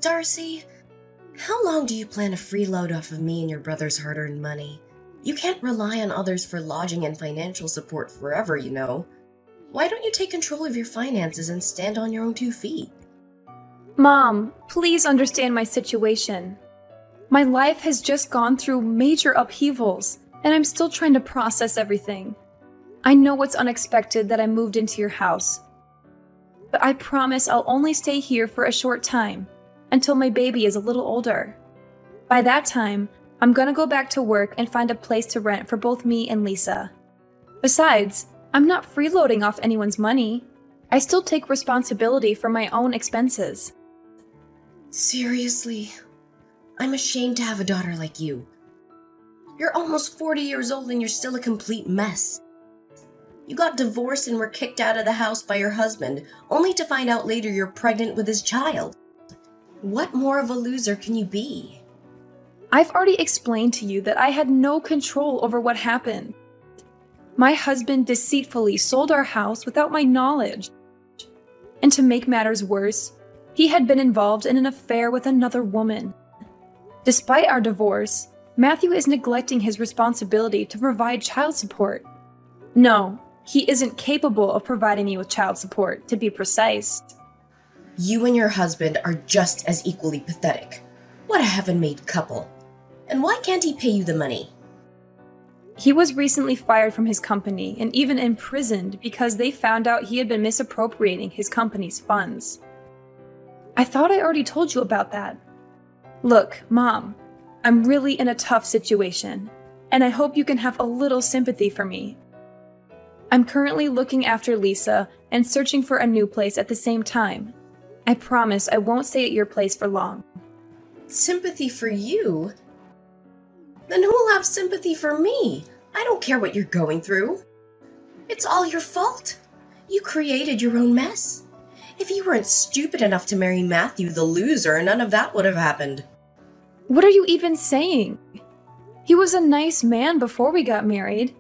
Darcy, how long do you plan to freeload off of me and your brother's hard-earned money? You can't rely on others for lodging and financial support forever, you know. Why don't you take control of your finances and stand on your own 2 feet? Mom, please understand my situation. My life has just gone through major upheavals, and I'm still trying to process everything. I know it's unexpected that I moved into your house, but I promise I'll only stay here for a short time, until my baby is a little older. By that time, I'm gonna go back to work and find a place to rent for both me and Lisa. Besides, I'm not freeloading off anyone's money. I still take responsibility for my own expenses. Seriously, I'm ashamed to have a daughter like you. You're almost 40 years old and you're still a complete mess. You got divorced and were kicked out of the house by your husband, only to find out later you're pregnant with his child. What more of a loser can you be? I've already explained to you that I had no control over what happened. My husband deceitfully sold our house without my knowledge. And to make matters worse, he had been involved in an affair with another woman. Despite our divorce, Matthew is neglecting his responsibility to provide child support. No, he isn't capable of providing me with child support, to be precise. You and your husband are just as equally pathetic. What a heaven-made couple. And why can't he pay you the money? He was recently fired from his company and even imprisoned because they found out he had been misappropriating his company's funds. I thought I already told you about that. Look, Mom, I'm really in a tough situation, and I hope you can have a little sympathy for me. I'm currently looking after Lisa and searching for a new place at the same time. I promise I won't stay at your place for long. Sympathy for you? Then who'll have sympathy for me? I don't care what you're going through. It's all your fault. You created your own mess. If you weren't stupid enough to marry Matthew the loser, none of that would have happened. What are you even saying? He was a nice man before we got married.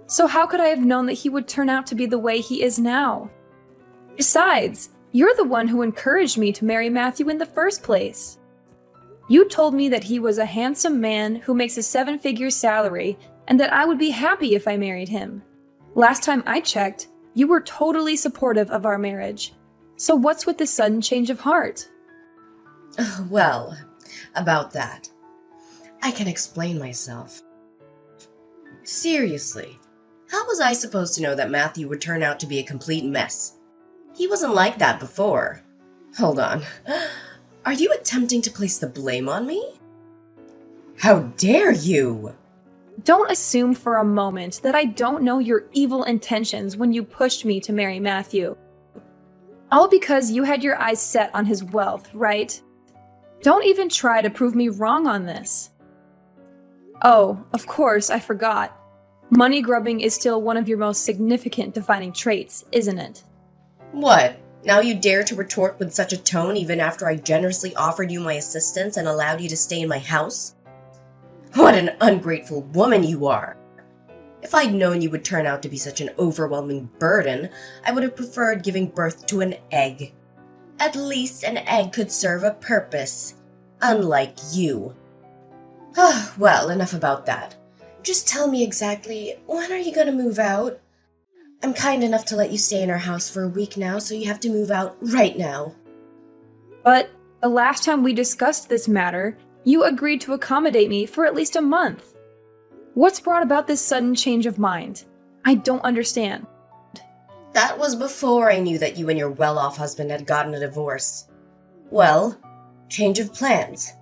So how could I have known that he would turn out to be the way he is now? Besides, you're the one who encouraged me to marry Matthew in the first place. You told me that he was a handsome man who makes a 7-figure salary and that I would be happy if I married him. Last time I checked, you were totally supportive of our marriage. So what's with the sudden change of heart? Well, about that, I can explain myself. Seriously, how was I supposed to know that Matthew would turn out to be a complete mess? He wasn't like that before. Hold on. Are you attempting to place the blame on me? How dare you! Don't assume for a moment that I don't know your evil intentions when you pushed me to marry Matthew. All because you had your eyes set on his wealth, right? Don't even try to prove me wrong on this. Oh, of course, I forgot. Money grubbing is still one of your most significant defining traits, isn't it? What? Now you dare to retort with such a tone even after I generously offered you my assistance and allowed you to stay in my house? What an ungrateful woman you are! If I'd known you would turn out to be such an overwhelming burden, I would have preferred giving birth to an egg. At least an egg could serve a purpose. Unlike you. Well, enough about that. Just tell me exactly, when are you gonna move out? I'm kind enough to let you stay in our house for a week now, so you have to move out right now. But the last time we discussed this matter, you agreed to accommodate me for at least a month. What's brought about this sudden change of mind? I don't understand. That was before I knew that you and your well-off husband had gotten a divorce. Well, change of plans.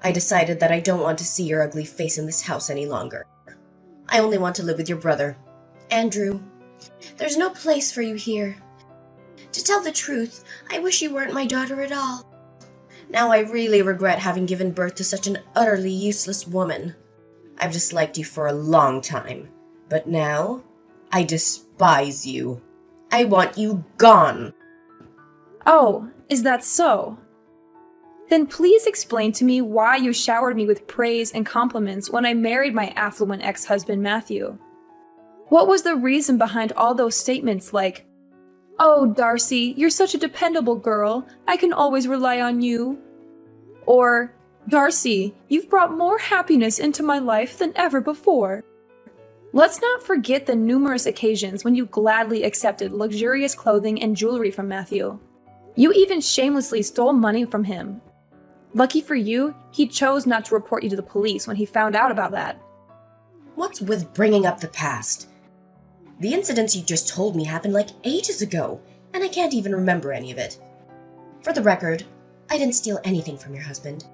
I decided that I don't want to see your ugly face in this house any longer. I only want to live with your brother, Andrew. There's no place for you here. To tell the truth, I wish you weren't my daughter at all. Now I really regret having given birth to such an utterly useless woman. I've disliked you for a long time, but now I despise you. I want you gone. Oh, is that so? Then please explain to me why you showered me with praise and compliments when I married my affluent ex-husband Matthew. What was the reason behind all those statements like, "Oh, Darcy, you're such a dependable girl. I can always rely on you." Or, "Darcy, you've brought more happiness into my life than ever before." Let's not forget the numerous occasions when you gladly accepted luxurious clothing and jewelry from Matthew. You even shamelessly stole money from him. Lucky for you, he chose not to report you to the police when he found out about that. What's with bringing up the past? The incidents you just told me happened like ages ago, and I can't even remember any of it. For the record, I didn't steal anything from your husband.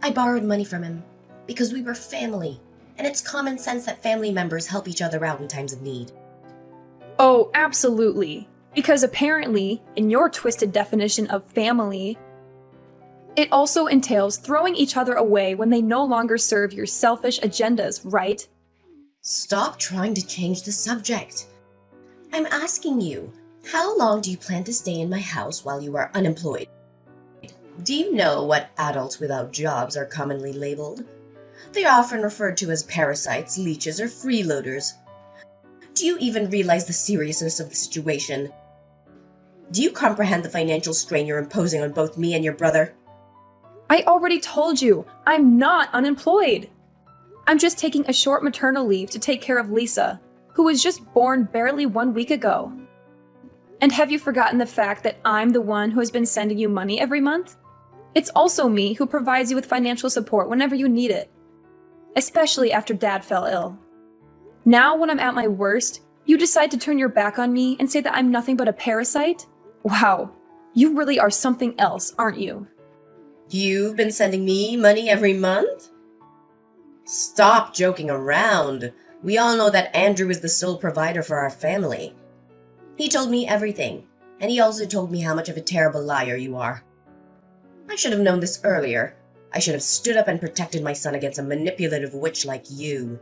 I borrowed money from him because we were family, and it's common sense that family members help each other out in times of need. Oh, absolutely. Because apparently, in your twisted definition of family, it also entails throwing each other away when they no longer serve your selfish agendas, right? Stop trying to change the subject. I'm asking you, how long do you plan to stay in my house while you are unemployed? Do you know what adults without jobs are commonly labeled? They are often referred to as parasites, leeches, or freeloaders. Do you even realize the seriousness of the situation? Do you comprehend the financial strain you're imposing on both me and your brother? I already told you, I'm not unemployed. I'm just taking a short maternal leave to take care of Lisa, who was just born barely 1 week ago. And have you forgotten the fact that I'm the one who has been sending you money every month? It's also me who provides you with financial support whenever you need it, especially after Dad fell ill. Now, when I'm at my worst, you decide to turn your back on me and say that I'm nothing but a parasite? Wow, you really are something else, aren't you? You've been sending me money every month? Stop joking around. We all know that Andrew is the sole provider for our family. He told me everything, and he also told me how much of a terrible liar you are. I should have known this earlier. I should have stood up and protected my son against a manipulative witch like you.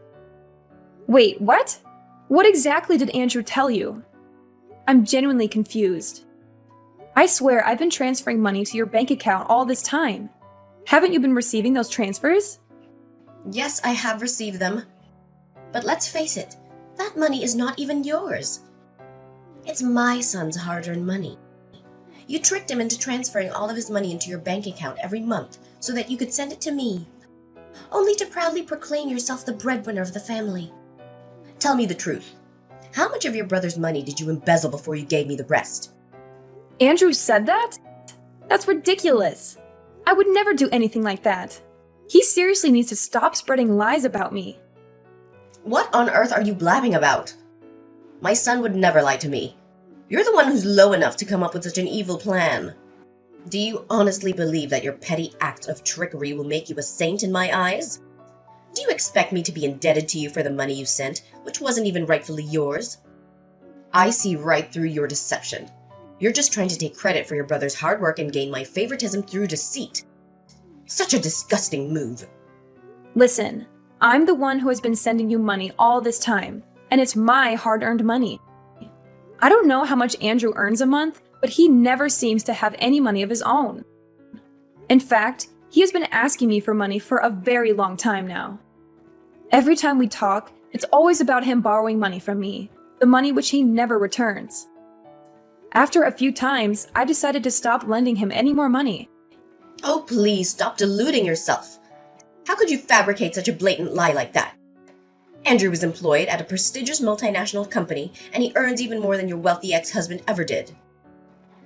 Wait, what? What exactly did Andrew tell you? I'm genuinely confused. I swear I've been transferring money to your bank account all this time. Haven't you been receiving those transfers? Yes, I have received them. But let's face it, that money is not even yours. It's my son's hard-earned money. You tricked him into transferring all of his money into your bank account every month so that you could send it to me, only to proudly proclaim yourself the breadwinner of the family. Tell me the truth. How much of your brother's money did you embezzle before you gave me the rest? Andrew said that? That's ridiculous. I would never do anything like that. He seriously needs to stop spreading lies about me. What on earth are you blabbing about? My son would never lie to me. You're the one who's low enough to come up with such an evil plan. Do you honestly believe that your petty acts of trickery will make you a saint in my eyes? Do you expect me to be indebted to you for the money you sent, which wasn't even rightfully yours? I see right through your deception. You're just trying to take credit for your brother's hard work and gain my favoritism through deceit. Such a disgusting move. Listen, I'm the one who has been sending you money all this time, and it's my hard-earned money. I don't know how much Andrew earns a month, but he never seems to have any money of his own. In fact, he has been asking me for money for a very long time now. Every time we talk, it's always about him borrowing money from me, the money which he never returns. After a few times, I decided to stop lending him any more money. Oh, please stop deluding yourself. How could you fabricate such a blatant lie like that? Andrew is employed at a prestigious multinational company, and he earns even more than your wealthy ex-husband ever did.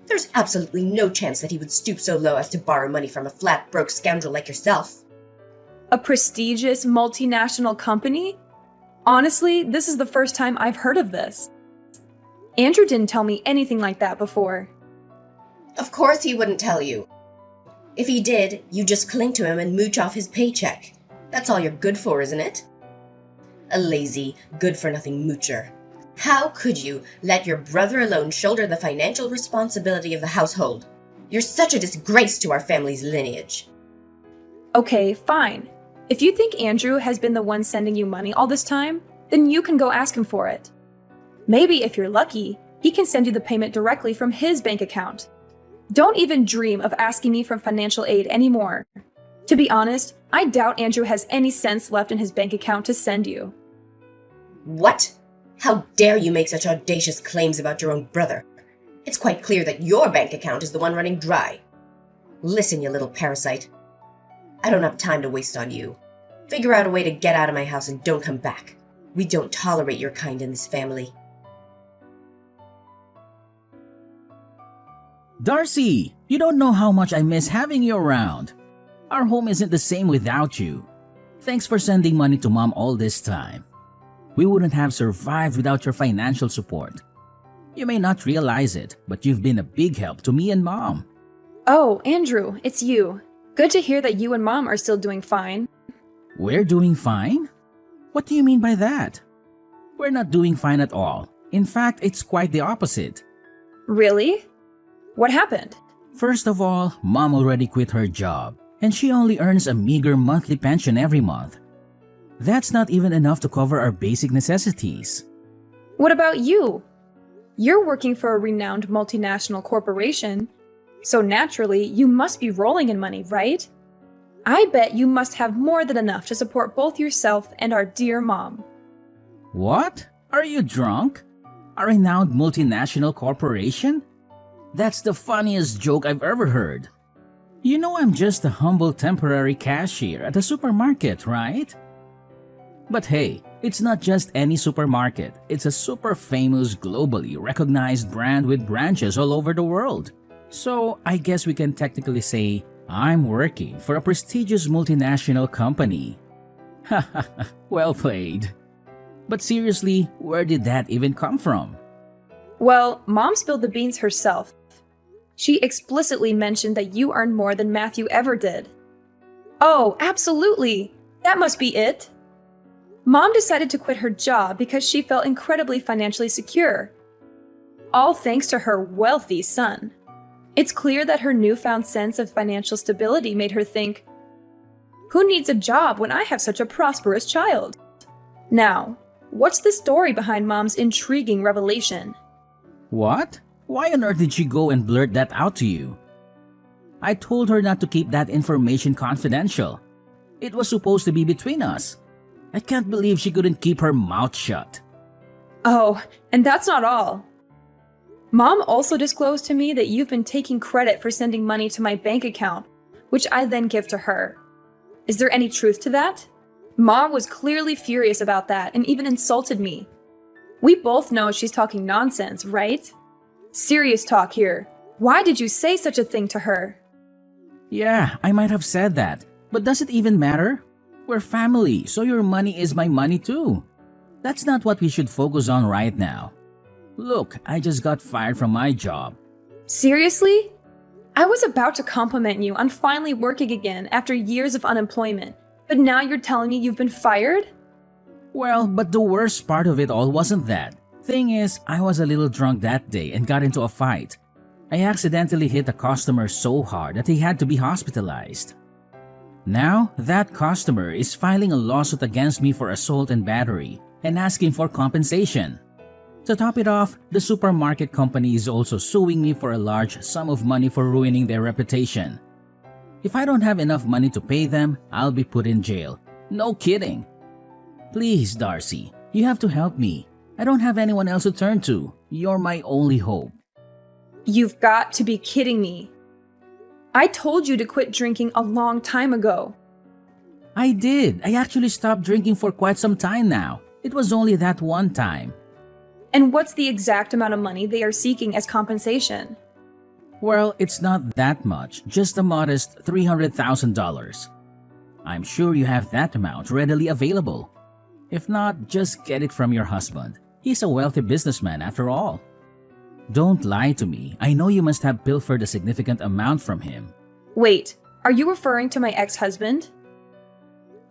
There's absolutely no chance that he would stoop so low as to borrow money from a flat, broke scoundrel like yourself. A prestigious multinational company? Honestly, this is the first time I've heard of this. Andrew didn't tell me anything like that before. Of course he wouldn't tell you. If he did, you just cling to him and mooch off his paycheck. That's all you're good for, isn't it? A lazy, good-for-nothing moocher. How could you let your brother alone shoulder the financial responsibility of the household? You're such a disgrace to our family's lineage. Okay, fine. If you think Andrew has been the one sending you money all this time, then you can go ask him for it. Maybe if you're lucky, he can send you the payment directly from his bank account. Don't even dream of asking me for financial aid anymore. To be honest, I doubt Andrew has any cents left in his bank account to send you. What? How dare you make such audacious claims about your own brother? It's quite clear that your bank account is the one running dry. Listen, you little parasite. I don't have time to waste on you. Figure out a way to get out of my house and don't come back. We don't tolerate your kind in this family. Darcy, you don't know how much I miss having you around. Our home isn't the same without you. Thanks for sending money to Mom all this time. We wouldn't have survived without your financial support. You may not realize it, but you've been a big help to me and Mom. Oh, Andrew, it's you. Good to hear that you and Mom are still doing fine. We're doing fine? What do you mean by that? We're not doing fine at all. In fact, it's quite the opposite. Really? What happened? First of all, Mom already quit her job, and she only earns a meager monthly pension every month. That's not even enough to cover our basic necessities. What about you? You're working for a renowned multinational corporation, so naturally you must be rolling in money, right? I bet you must have more than enough to support both yourself and our dear Mom. What? Are you drunk? A renowned multinational corporation? That's the funniest joke I've ever heard. You know I'm just a humble temporary cashier at a supermarket, right? But hey, it's not just any supermarket. It's a super famous, globally recognized brand with branches all over the world. So I guess we can technically say I'm working for a prestigious multinational company. Haha, well played. But seriously, where did that even come from? Well, Mom spilled the beans herself. She explicitly mentioned that you earn more than Matthew ever did. Oh, absolutely! That must be it! Mom decided to quit her job because she felt incredibly financially secure. All thanks to her wealthy son. It's clear that her newfound sense of financial stability made her think, who needs a job when I have such a prosperous child? Now, what's the story behind Mom's intriguing revelation? What? Why on earth did she go and blurt that out to you? I told her not to keep that information confidential. It was supposed to be between us. I can't believe she couldn't keep her mouth shut. Oh, and that's not all. Mom also disclosed to me that you've been taking credit for sending money to my bank account, which I then give to her. Is there any truth to that? Mom was clearly furious about that and even insulted me. We both know she's talking nonsense, right? Serious talk here. Why did you say such a thing to her? Yeah, I might have said that, but does it even matter? We're family, so your money is my money too. That's not what we should focus on right now. Look, I just got fired from my job. Seriously? I was about to compliment you on finally working again after years of unemployment, but now you're telling me you've been fired? Well, but the worst part of it all wasn't that. Thing is, I was a little drunk that day and got into a fight. I accidentally hit a customer so hard that he had to be hospitalized. Now, that customer is filing a lawsuit against me for assault and battery and asking for compensation. To top it off, the supermarket company is also suing me for a large sum of money for ruining their reputation. If I don't have enough money to pay them, I'll be put in jail. No kidding. Please, Darcy, you have to help me. I don't have anyone else to turn to. You're my only hope. You've got to be kidding me. I told you to quit drinking a long time ago. I did. I actually stopped drinking for quite some time now. It was only that one time. And what's the exact amount of money they are seeking as compensation? Well, it's not that much, just a modest $300,000. I'm sure you have that amount readily available. If not, just get it from your husband. He's a wealthy businessman after all. Don't lie to me. I know you must have pilfered a significant amount from him. Wait, are you referring to my ex-husband?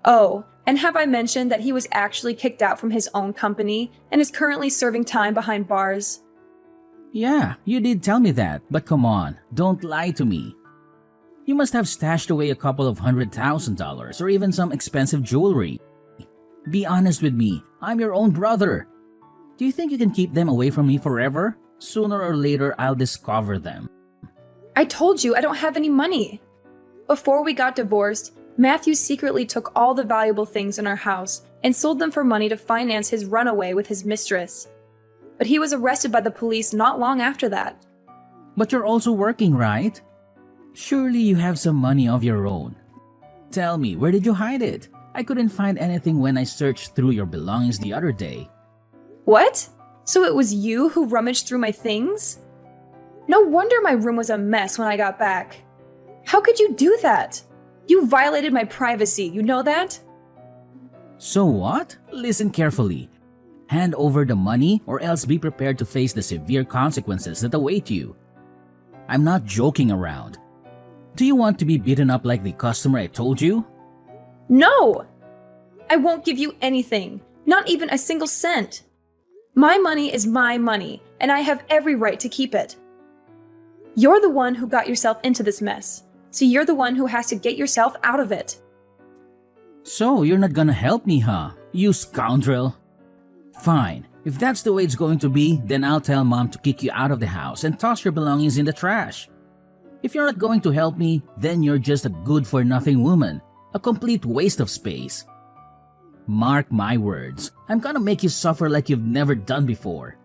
Oh, and have I mentioned that he was actually kicked out from his own company and is currently serving time behind bars? Yeah, you did tell me that, but come on, don't lie to me. You must have stashed away a couple of $100,000 or even some expensive jewelry. Be honest with me, I'm your own brother. Do you think you can keep them away from me forever? Sooner or later, I'll discover them. I told you I don't have any money. Before we got divorced, Matthew secretly took all the valuable things in our house and sold them for money to finance his runaway with his mistress. But he was arrested by the police not long after that. But you're also working, right? Surely you have some money of your own. Tell me, where did you hide it? I couldn't find anything when I searched through your belongings the other day. What? So it was you who rummaged through my things? No wonder my room was a mess when I got back. How could you do that? You violated my privacy, you know that? So what? Listen carefully. Hand over the money or else be prepared to face the severe consequences that await you. I'm not joking around. Do you want to be beaten up like the customer I told you? No! I won't give you anything, not even a single cent. My money is my money, and I have every right to keep it. You're the one who got yourself into this mess, so you're the one who has to get yourself out of it. So you're not gonna help me, huh? You scoundrel. Fine. If that's the way it's going to be, then I'll tell Mom to kick you out of the house and toss your belongings in the trash. If you're not going to help me, then you're just a good-for-nothing woman, a complete waste of space. Mark my words, I'm gonna make you suffer like you've never done before.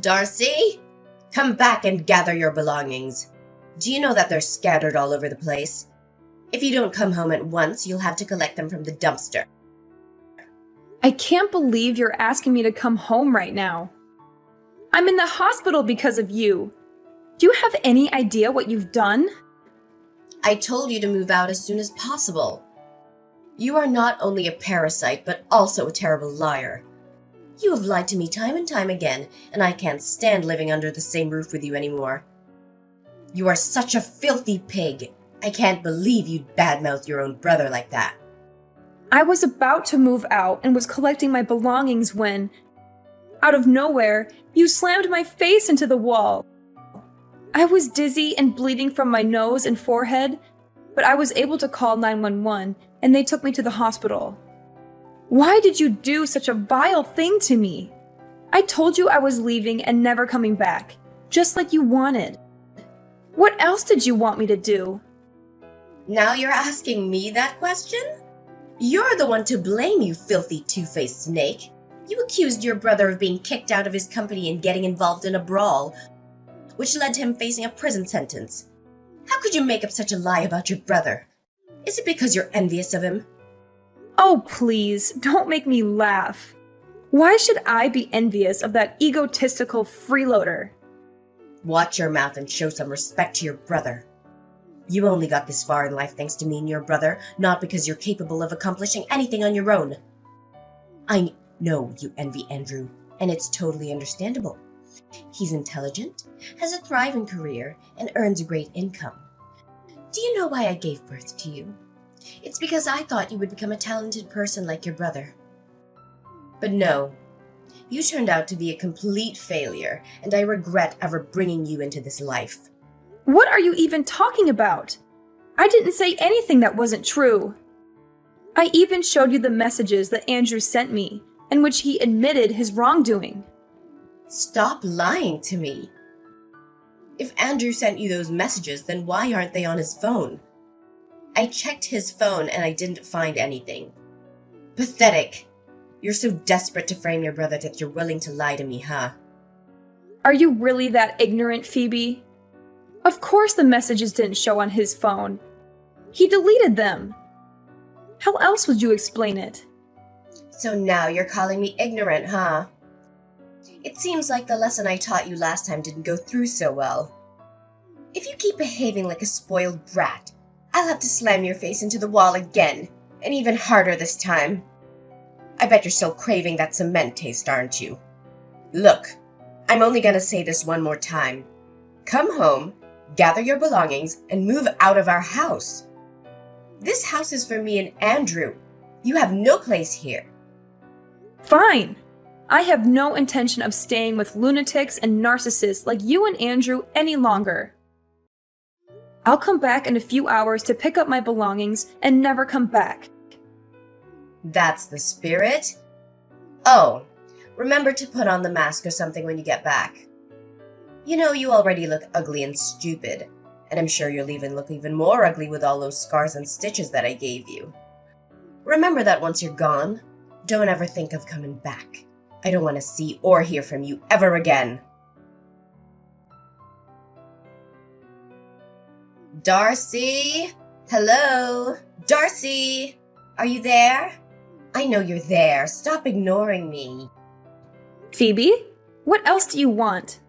Darcy, come back and gather your belongings. Do you know that they're scattered all over the place? If you don't come home at once, you'll have to collect them from the dumpster. I can't believe you're asking me to come home right now. I'm in the hospital because of you. Do you have any idea what you've done? I told you to move out as soon as possible. You are not only a parasite, but also a terrible liar. You have lied to me time and time again, and I can't stand living under the same roof with you anymore. You are such a filthy pig. I can't believe you'd badmouth your own brother like that. I was about to move out and was collecting my belongings when, out of nowhere, you slammed my face into the wall. I was dizzy and bleeding from my nose and forehead, but I was able to call 911 and they took me to the hospital. Why did you do such a vile thing to me? I told you I was leaving and never coming back, just like you wanted. What else did you want me to do? Now you're asking me that question? You're the one to blame, you filthy two-faced snake. You accused your brother of being kicked out of his company and getting involved in a brawl, which led to him facing a prison sentence. How could you make up such a lie about your brother? Is it because you're envious of him? Oh, please, don't make me laugh. Why should I be envious of that egotistical freeloader? Watch your mouth and show some respect to your brother. You only got this far in life thanks to me and your brother, not because you're capable of accomplishing anything on your own. I know you envy Andrew, and it's totally understandable. He's intelligent, has a thriving career, and earns a great income. Do you know why I gave birth to you? It's because I thought you would become a talented person like your brother. But no, you turned out to be a complete failure, and I regret ever bringing you into this life. What are you even talking about? I didn't say anything that wasn't true. I even showed you the messages that Andrew sent me, in which he admitted his wrongdoing. Stop lying to me. If Andrew sent you those messages, then why aren't they on his phone? I checked his phone and I didn't find anything. Pathetic. You're so desperate to frame your brother that you're willing to lie to me, huh? Are you really that ignorant, Phoebe? Of course the messages didn't show on his phone. He deleted them. How else would you explain it? So now you're calling me ignorant, huh? It seems like the lesson I taught you last time didn't go through so well. If you keep behaving like a spoiled brat, I'll have to slam your face into the wall again, and even harder this time. I bet you're still craving that cement taste, aren't you? Look, I'm only gonna say this one more time. Come home, gather your belongings, and move out of our house. This house is for me and Andrew. You have no place here. Fine. I have no intention of staying with lunatics and narcissists like you and Andrew any longer. I'll come back in a few hours to pick up my belongings and never come back. That's the spirit? Oh, remember to put on the mask or something when you get back. You know, you already look ugly and stupid, and I'm sure you'll even look even more ugly with all those scars and stitches that I gave you. Remember that once you're gone, don't ever think of coming back. I don't want to see or hear from you ever again. Darcy? Hello? Darcy? Are you there? I know you're there. Stop ignoring me. Phoebe? What else do you want?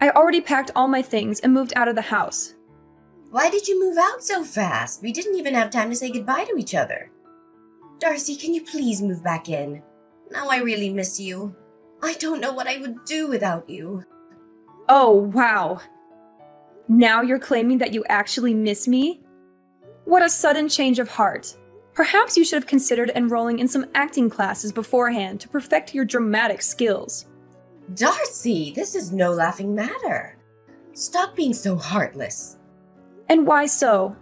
I already packed all my things and moved out of the house. Why did you move out so fast? We didn't even have time to say goodbye to each other. Darcy, can you please move back in? Now I really miss you. I don't know what I would do without you. Oh, wow. Now you're claiming that you actually miss me? What a sudden change of heart. Perhaps you should have considered enrolling in some acting classes beforehand to perfect your dramatic skills. Darcy, this is no laughing matter. Stop being so heartless. And why so?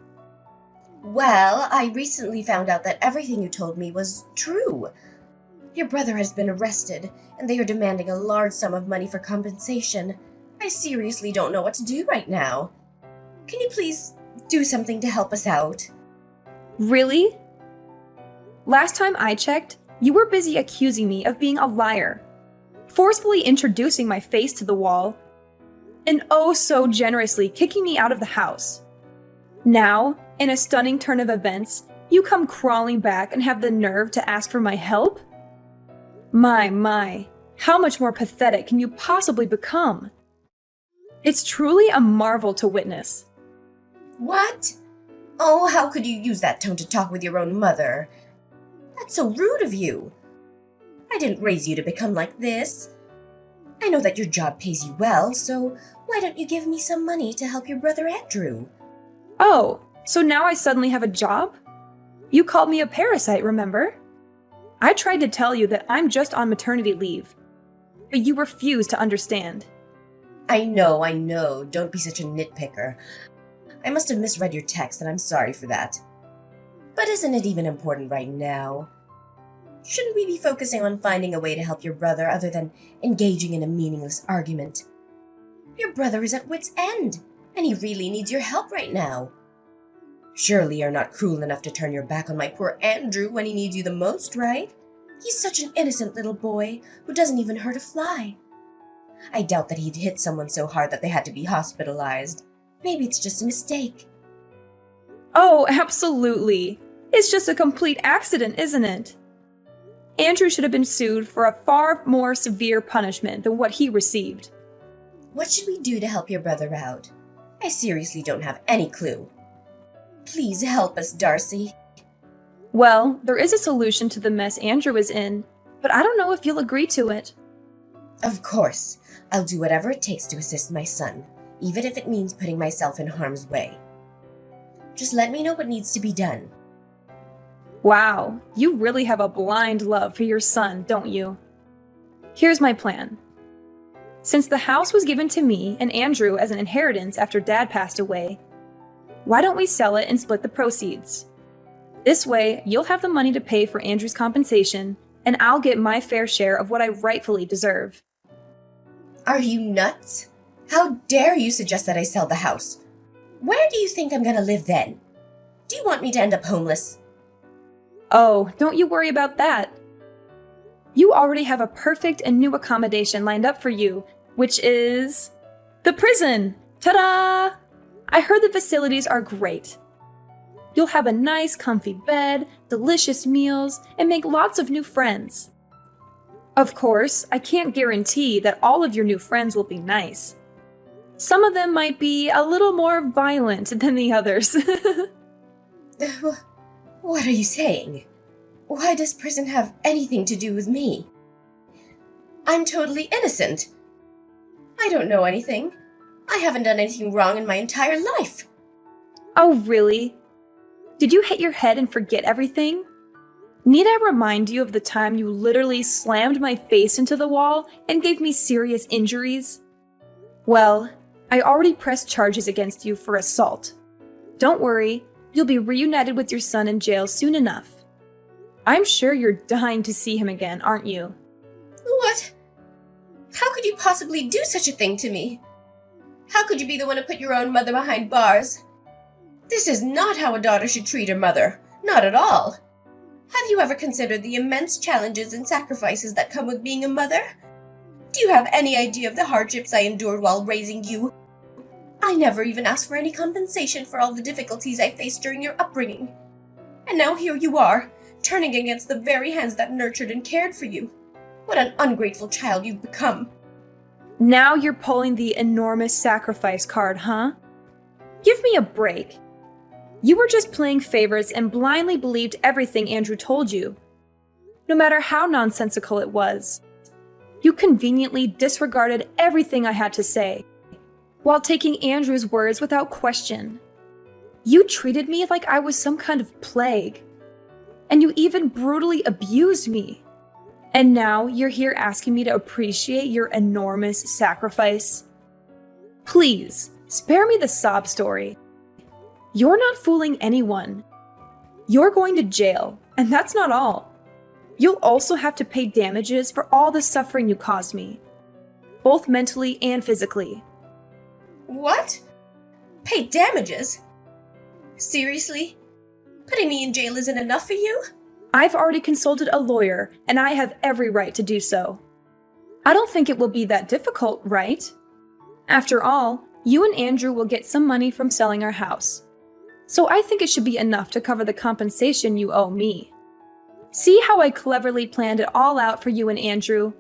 Well, I recently found out that everything you told me was true. Your brother has been arrested, and they are demanding a large sum of money for compensation. I seriously don't know what to do right now. Can you please do something to help us out? Really? Last time I checked, you were busy accusing me of being a liar, forcefully introducing my face to the wall, and oh so generously kicking me out of the house. Now, in a stunning turn of events, you come crawling back and have the nerve to ask for my help? My, how much more pathetic can you possibly become? It's truly a marvel to witness. What? Oh, how could you use that tone to talk with your own mother? That's so rude of you. I didn't raise you to become like this. I know that your job pays you well, so why don't you give me some money to help your brother Andrew? Oh, so now I suddenly have a job? You called me a parasite, remember? I tried to tell you that I'm just on maternity leave, but you refused to understand. I know. Don't be such a nitpicker. I must have misread your text, and I'm sorry for that. But isn't it even important right now? Shouldn't we be focusing on finding a way to help your brother other than engaging in a meaningless argument? Your brother is at wit's end, and he really needs your help right now. Surely you're not cruel enough to turn your back on my poor Andrew when he needs you the most, right? He's such an innocent little boy who doesn't even hurt a fly. I doubt that he'd hit someone so hard that they had to be hospitalized. Maybe it's just a mistake. Oh, absolutely. It's just a complete accident, isn't it? Andrew should have been sued for a far more severe punishment than what he received. What should we do to help your brother out? I seriously don't have any clue. Please help us, Darcy. Well, there is a solution to the mess Andrew is in, but I don't know if you'll agree to it. Of course. I'll do whatever it takes to assist my son, even if it means putting myself in harm's way. Just let me know what needs to be done. Wow, you really have a blind love for your son, don't you? Here's my plan. Since the house was given to me and Andrew as an inheritance after Dad passed away, why don't we sell it and split the proceeds? This way, you'll have the money to pay for Andrew's compensation, and I'll get my fair share of what I rightfully deserve. Are you nuts? How dare you suggest that I sell the house? Where do you think I'm gonna live then? Do you want me to end up homeless? Oh, don't you worry about that. You already have a perfect and new accommodation lined up for you, which is the prison. Ta-da! I heard the facilities are great. You'll have a nice, comfy bed, delicious meals, and make lots of new friends. Of course, I can't guarantee that all of your new friends will be nice. Some of them might be a little more violent than the others. What are you saying? Why does prison have anything to do with me? I'm totally innocent. I don't know anything. I haven't done anything wrong in my entire life. Oh, really? Did you hit your head and forget everything? Need I remind you of the time you literally slammed my face into the wall and gave me serious injuries? Well, I already pressed charges against you for assault. Don't worry, you'll be reunited with your son in jail soon enough. I'm sure you're dying to see him again, aren't you? What? How could you possibly do such a thing to me? How could you be the one to put your own mother behind bars? This is not how a daughter should treat her mother. Not at all. Have you ever considered the immense challenges and sacrifices that come with being a mother? Do you have any idea of the hardships I endured while raising you? I never even asked for any compensation for all the difficulties I faced during your upbringing. And now here you are, turning against the very hands that nurtured and cared for you. What an ungrateful child you've become. Now you're pulling the enormous sacrifice card, huh? Give me a break. You were just playing favorites and blindly believed everything Andrew told you, no matter how nonsensical it was. You conveniently disregarded everything I had to say, while taking Andrew's words without question. You treated me like I was some kind of plague, and you even brutally abused me. And now you're here asking me to appreciate your enormous sacrifice? Please, spare me the sob story. You're not fooling anyone. You're going to jail, and that's not all. You'll also have to pay damages for all the suffering you caused me, both mentally and physically. What? Pay damages? Seriously? Putting me in jail isn't enough for you? I've already consulted a lawyer, and I have every right to do so. I don't think it will be that difficult, right? After all, you and Andrew will get some money from selling our house. So I think it should be enough to cover the compensation you owe me. See how I cleverly planned it all out for you and Andrew?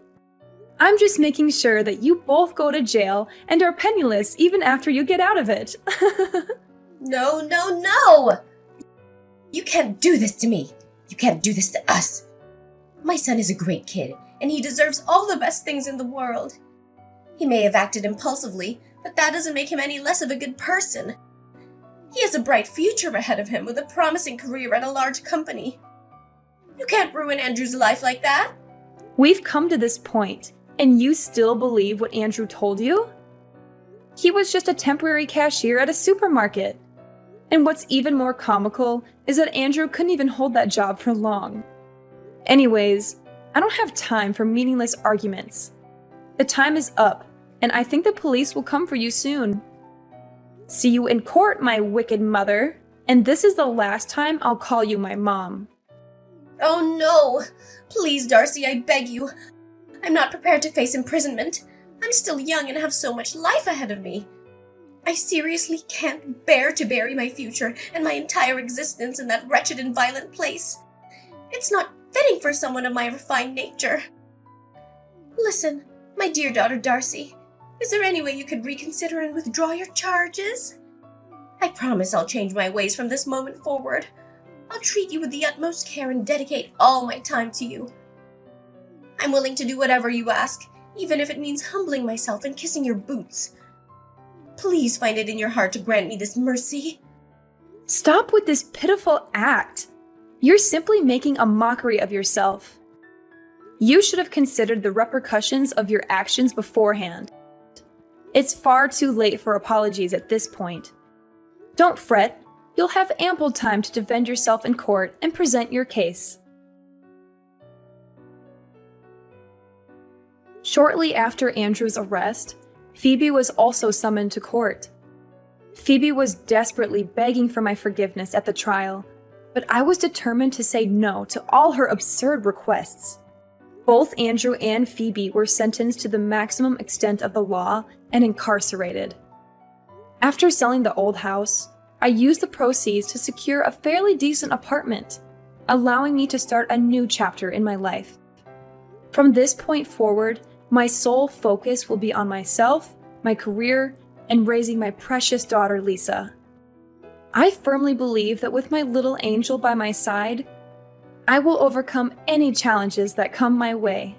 I'm just making sure that you both go to jail and are penniless even after you get out of it. No, no, no! You can't do this to me. You can't do this to us. My son is a great kid, and he deserves all the best things in the world. He may have acted impulsively, but that doesn't make him any less of a good person. He has a bright future ahead of him with a promising career at a large company. You can't ruin Andrew's life like that. We've come to this point, and you still believe what Andrew told you? He was just a temporary cashier at a supermarket. And what's even more comical is that Andrew couldn't even hold that job for long. Anyways, I don't have time for meaningless arguments. The time is up, and I think the police will come for you soon. See you in court, my wicked mother, and this is the last time I'll call you my mom. Oh no! Please, Darcy, I beg you. I'm not prepared to face imprisonment. I'm still young and have so much life ahead of me. I seriously can't bear to bury my future and my entire existence in that wretched and violent place. It's not fitting for someone of my refined nature. Listen, my dear daughter Darcy, is there any way you could reconsider and withdraw your charges? I promise I'll change my ways from this moment forward. I'll treat you with the utmost care and dedicate all my time to you. I'm willing to do whatever you ask, even if it means humbling myself and kissing your boots. Please find it in your heart to grant me this mercy. Stop with this pitiful act. You're simply making a mockery of yourself. You should have considered the repercussions of your actions beforehand. It's far too late for apologies at this point. Don't fret. You'll have ample time to defend yourself in court and present your case. Shortly after Andrew's arrest, Phoebe was also summoned to court. Phoebe was desperately begging for my forgiveness at the trial, but I was determined to say no to all her absurd requests. Both Andrew and Phoebe were sentenced to the maximum extent of the law and incarcerated. After selling the old house, I used the proceeds to secure a fairly decent apartment, allowing me to start a new chapter in my life. From this point forward, my sole focus will be on myself, my career, and raising my precious daughter Lisa. I firmly believe that with my little angel by my side, I will overcome any challenges that come my way.